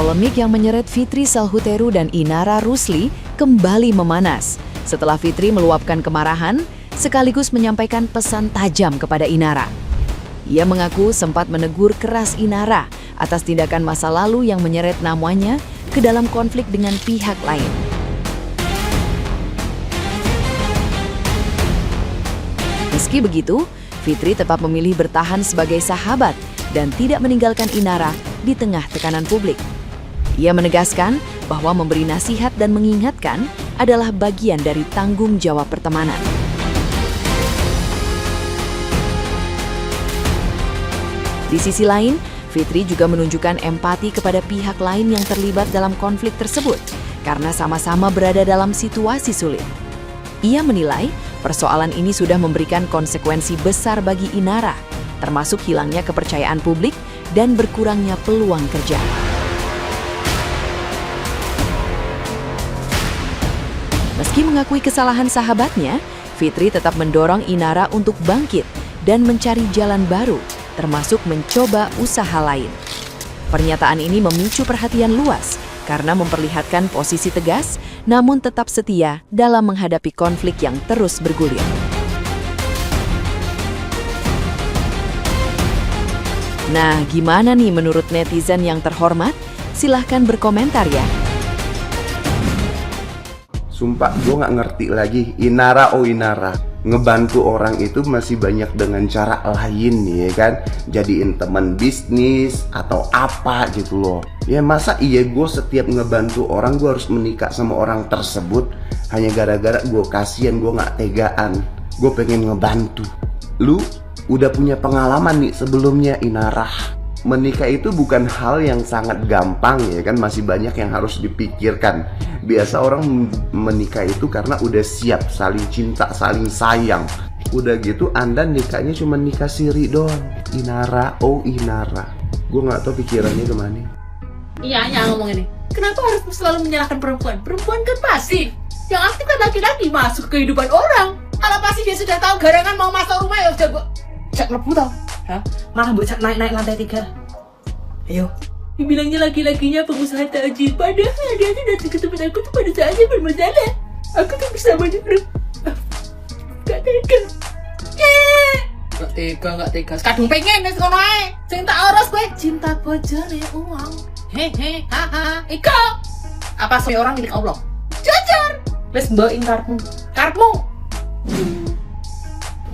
Polemik yang menyeret Fitri Salhuteru dan Inara Rusli kembali memanas setelah Fitri meluapkan kemarahan sekaligus menyampaikan pesan tajam kepada Inara. Ia mengaku sempat menegur keras Inara atas tindakan masa lalu yang menyeret namanya ke dalam konflik dengan pihak lain. Meski begitu, Fitri tetap memilih bertahan sebagai sahabat dan tidak meninggalkan Inara di tengah tekanan publik. Ia menegaskan bahwa memberi nasihat dan mengingatkan adalah bagian dari tanggung jawab pertemanan. Di sisi lain, Fitri juga menunjukkan empati kepada pihak lain yang terlibat dalam konflik tersebut karena sama-sama berada dalam situasi sulit. Ia menilai persoalan ini sudah memberikan konsekuensi besar bagi Inara, termasuk hilangnya kepercayaan publik dan berkurangnya peluang kerja. Meski mengakui kesalahan sahabatnya, Fitri tetap mendorong Inara untuk bangkit dan mencari jalan baru, termasuk mencoba usaha lain. Pernyataan ini memicu perhatian luas karena memperlihatkan posisi tegas namun tetap setia dalam menghadapi konflik yang terus bergulir. Nah, gimana nih menurut netizen yang terhormat? Silahkan berkomentar ya. Sumpah, gue gak ngerti lagi. Inara, oh Inara, ngebantu orang itu masih banyak dengan cara lain nih ya kan. Jadiin teman bisnis atau apa gitu loh. Ya masa iya gue setiap ngebantu orang gue harus menikah sama orang tersebut hanya gara-gara gue kasihan, gue gak tegaan. Gue pengen ngebantu. Lu udah punya pengalaman nih sebelumnya Inara. Menikah itu bukan hal yang sangat gampang ya kan, masih banyak yang harus dipikirkan. Biasa orang menikah itu karena udah siap, saling cinta, saling sayang. Udah gitu Anda nikahnya cuma nikah siri doang. Inara, oh Inara, gue gak tahu pikirannya kemana. Iya, ngomong ini. Kenapa harus selalu menyalahkan perempuan? Perempuan kan pasif. Yang aktif kan laki-laki masuk ke kehidupan orang. Kalau pasti dia sudah tahu garangan mau masuk rumah ya udah cek lebu tau. Hah? Malah buat naik lantai 3. Ayo. Dibilangnya laki-lakinya pengusaha tajir. Padahal dia tuh datang ke tempat aku tuh pada saatnya bermasalah. Aku tuh bersamanya gak tega. Gak tega. Kadung pengen nih sekolah aja. Cinta oros gue. Cinta bojone uang. Hehe, haha. Iko. Apa semua orang milik Allah? Jujur. Wes mbawain karpmu.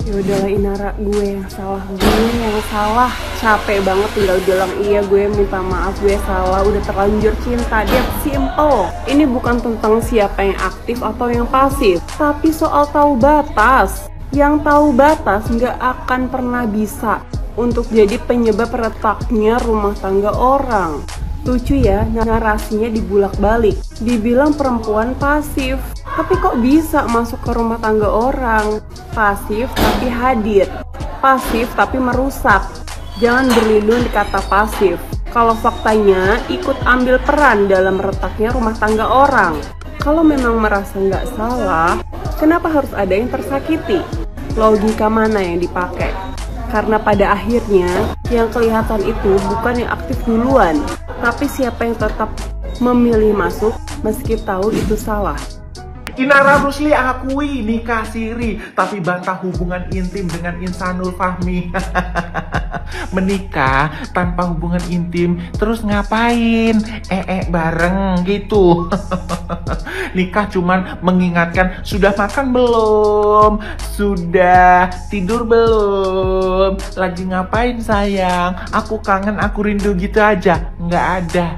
Ya udahlah Inara, gue yang salah. Capek banget tinggal bilang iya gue minta maaf, gue salah, udah terlanjur cinta. Dia simple. Ini bukan tentang siapa yang aktif atau yang pasif, tapi soal tahu batas. Yang tahu batas nggak akan pernah bisa untuk jadi penyebab retaknya rumah tangga orang. Lucu ya, narasinya dibulak-balik. Dibilang perempuan pasif, tapi kok bisa masuk ke rumah tangga orang? Pasif tapi hadir, pasif tapi merusak. Jangan berlindung di kata pasif. Kalau faktanya ikut ambil peran dalam retaknya rumah tangga orang. Kalau memang merasa nggak salah, kenapa harus ada yang tersakiti? Logika mana yang dipakai? Karena pada akhirnya yang kelihatan itu bukan yang aktif duluan, tapi siapa yang tetap memilih masuk meski tahu itu salah. Inara Rusli akui nikah siri, tapi bantah hubungan intim dengan Insanul Fahmi. Menikah tanpa hubungan intim, terus ngapain? Bareng gitu. Nikah cuman mengingatkan, sudah makan belum? Sudah tidur belum? Lagi ngapain sayang? Aku kangen, aku rindu gitu aja. Nggak ada.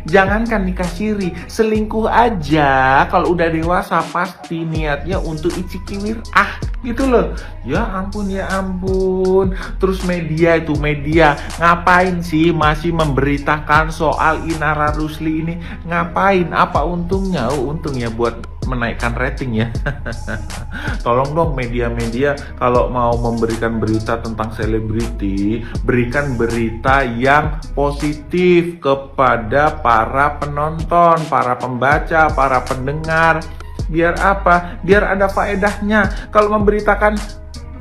Jangankan nikah siri, selingkuh aja kalau udah dewasa pasti niatnya untuk icikiwir gitu loh. Ya ampun. Terus media ngapain sih masih memberitakan soal Inara Rusli ini? Ngapain? Apa untungnya? Untungnya buat menaikkan rating ya. Tolong dong media-media kalau mau memberikan berita tentang selebriti, berikan berita yang positif kepada para penonton, para pembaca, para pendengar. Biar apa? Biar ada faedahnya. Kalau memberitakan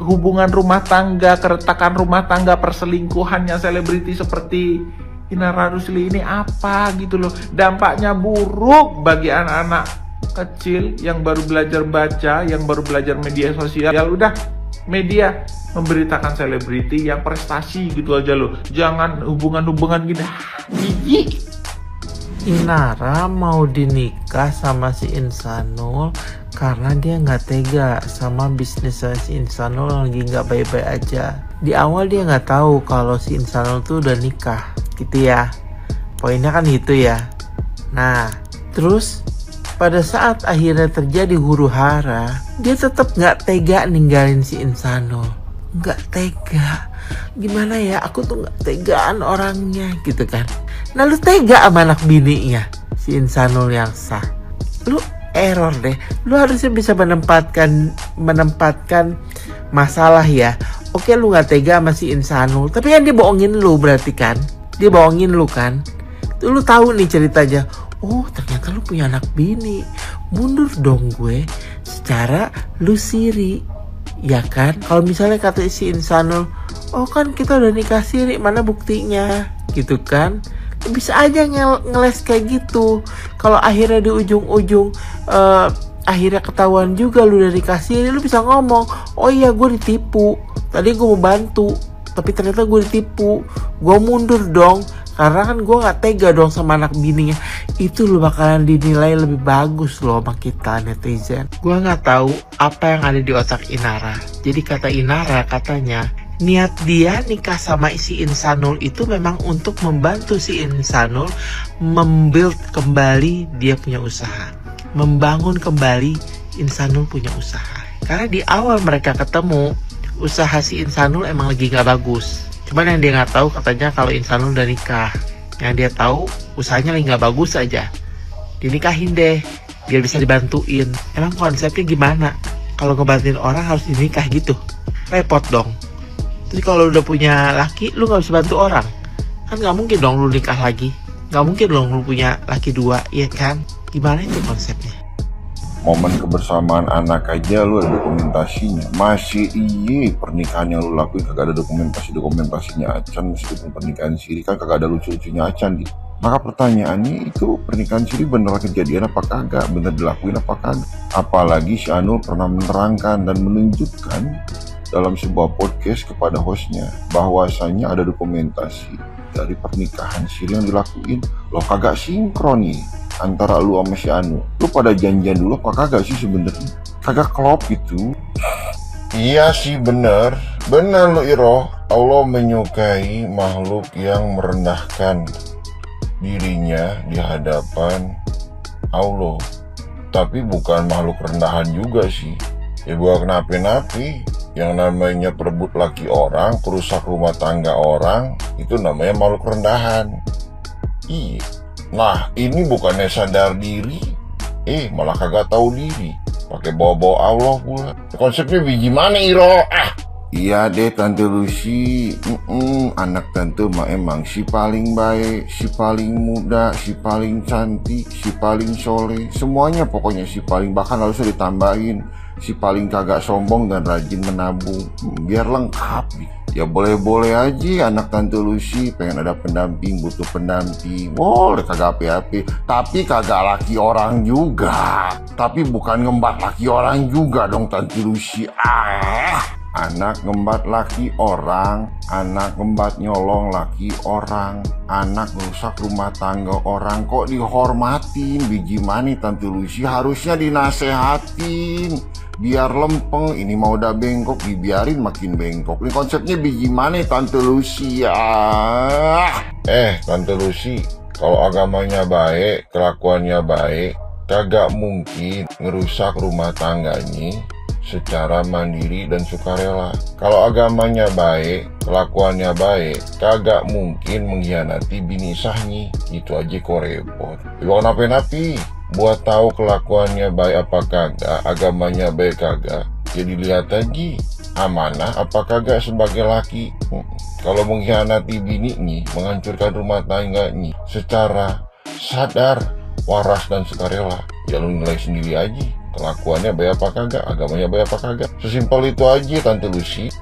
hubungan rumah tangga, keretakan rumah tangga, perselingkuhannya selebriti seperti Inara Rusli ini apa gitu loh. Dampaknya buruk bagi anak-anak kecil yang baru belajar baca, yang baru belajar media sosial. Ya udah, media memberitakan selebriti yang prestasi gitu aja loh. Jangan hubungan-hubungan gini. Jijik. Inara mau dinikah sama si Insanul karena dia nggak tega sama bisnis si Insanul yang lagi nggak baik-baik aja. Di awal dia nggak tahu kalau si Insanul tuh udah nikah, gitu ya. Poinnya kan gitu ya. Nah, terus pada saat akhirnya terjadi huru hara, dia tetap nggak tega ninggalin si Insanul. Nggak tega. Gimana ya? Aku tuh nggak tegaan orangnya, gitu kan. Nah, lu tega sama anak bininya, si Insanul yang sah. Lu error deh. Lu harusnya bisa menempatkan masalah ya. Oke, lu gak tega sama si Insanul, tapi kan dia bohongin lu berarti kan. Dia bohongin lu kan. Tuh lu tahu nih ceritanya. Oh, ternyata lu punya anak bini. Mundur dong gue secara lu siri. Ya kan? Kalau misalnya kata si Insanul, oh kan kita udah nikah siri, mana buktinya? Gitu kan? Bisa aja ngeles kayak gitu. Kalau akhirnya di ujung-ujung akhirnya ketahuan juga lu dari kasir, lu bisa ngomong, oh iya gue ditipu, tadi gue mau bantu tapi ternyata gue ditipu, gue mundur dong karena kan gue gak tega dong sama anak bininya. Itu lu bakalan dinilai lebih bagus loh sama kita netizen. Gue gak tahu apa yang ada di otak Inara. Jadi kata Inara katanya niat dia nikah sama si Insanul itu memang untuk membantu si Insanul membuild kembali dia punya usaha, membangun kembali Insanul punya usaha. Karena di awal mereka ketemu, usaha si Insanul emang lagi gak bagus. Cuman yang dia gak tahu katanya kalau Insanul udah nikah. Yang dia tahu usahanya lagi gak bagus aja. Dinikahin deh, biar bisa dibantuin. Emang konsepnya gimana? Kalau ngebantuin orang harus dinikah gitu? Repot dong. Jadi kalau udah punya laki, lu gak bisa bantu orang. Kan gak mungkin dong lu nikah lagi. Gak mungkin dong lu punya laki dua, iya kan? Gimana itu konsepnya? Momen kebersamaan anak aja lu ada dokumentasinya. Masih iye pernikahan yang lu lakuin kagak ada dokumentasinya Acan. Meskipun pernikahan siri kan kagak ada lucu-lucunya Acan gitu. Maka pertanyaannya itu pernikahan siri bener kejadian apa kagak? Bener dilakuin apa kagak? Apalagi si Anul pernah menerangkan dan menunjukkan dalam sebuah podcast kepada hostnya bahwasanya ada dokumentasi dari pernikahan siri yang dilakuin. Lo kagak sinkron nih antara lu sama si Anu. Lu pada janjian dulu apa kagak sih sebenarnya? Kagak klop gitu. Iya sih bener lo Iro. Allah menyukai makhluk yang merendahkan dirinya di hadapan Allah. Tapi bukan makhluk rendahan juga sih. Ya bukan napi-napi. Yang namanya perebut laki orang, perusak rumah tangga orang, itu namanya makhluk rendahan. Iya. Nah, ini bukannya sadar diri, malah kagak tahu diri. Pakai bawa-bawa Allah pula. Konsepnya biji mana, Iro? Iya deh Tante Lucy. Anak tante mah emang si paling baik, si paling muda, si paling cantik, si paling soleh. Semuanya pokoknya si paling, bahkan harusnya ditambahin si paling kagak sombong dan rajin menabung. Biar lengkap. Ya boleh-boleh aja anak Tante Lucy pengen ada pendamping, butuh pendamping. Boleh kagak api-api. Tapi kagak laki orang juga. Tapi bukan ngembat laki orang juga dong Tante Lucy. Anak ngembat laki orang, anak ngembat nyolong laki orang, anak merusak rumah tangga orang kok dihormatin. Biji mani Tante Lucy harusnya dinasehatin biar lempeng. Ini mau udah bengkok dibiarin makin bengkok. Ini konsepnya biji mani Tante Lucy ya. Tante Lucy, kalau agamanya baik, kelakuannya baik, kagak mungkin ngerusak rumah tangganya secara mandiri dan sukarela. Kalau agamanya baik, kelakuannya baik, kagak mungkin mengkhianati bini sahnya. Itu aja kok repot. Bukan napi-napi. Buat tahu kelakuannya baik apa kagak, agamanya baik kagak, jadi lihat aja amanah apa kagak sebagai laki. Kalau mengkhianati bininya, menghancurkan rumah tangganya secara sadar, waras dan sukarela, ya lu nilai sendiri aja. Kelakuannya baik apa kagak, agamanya baik apa kagak. Sesimpel itu aja Tante Lucy.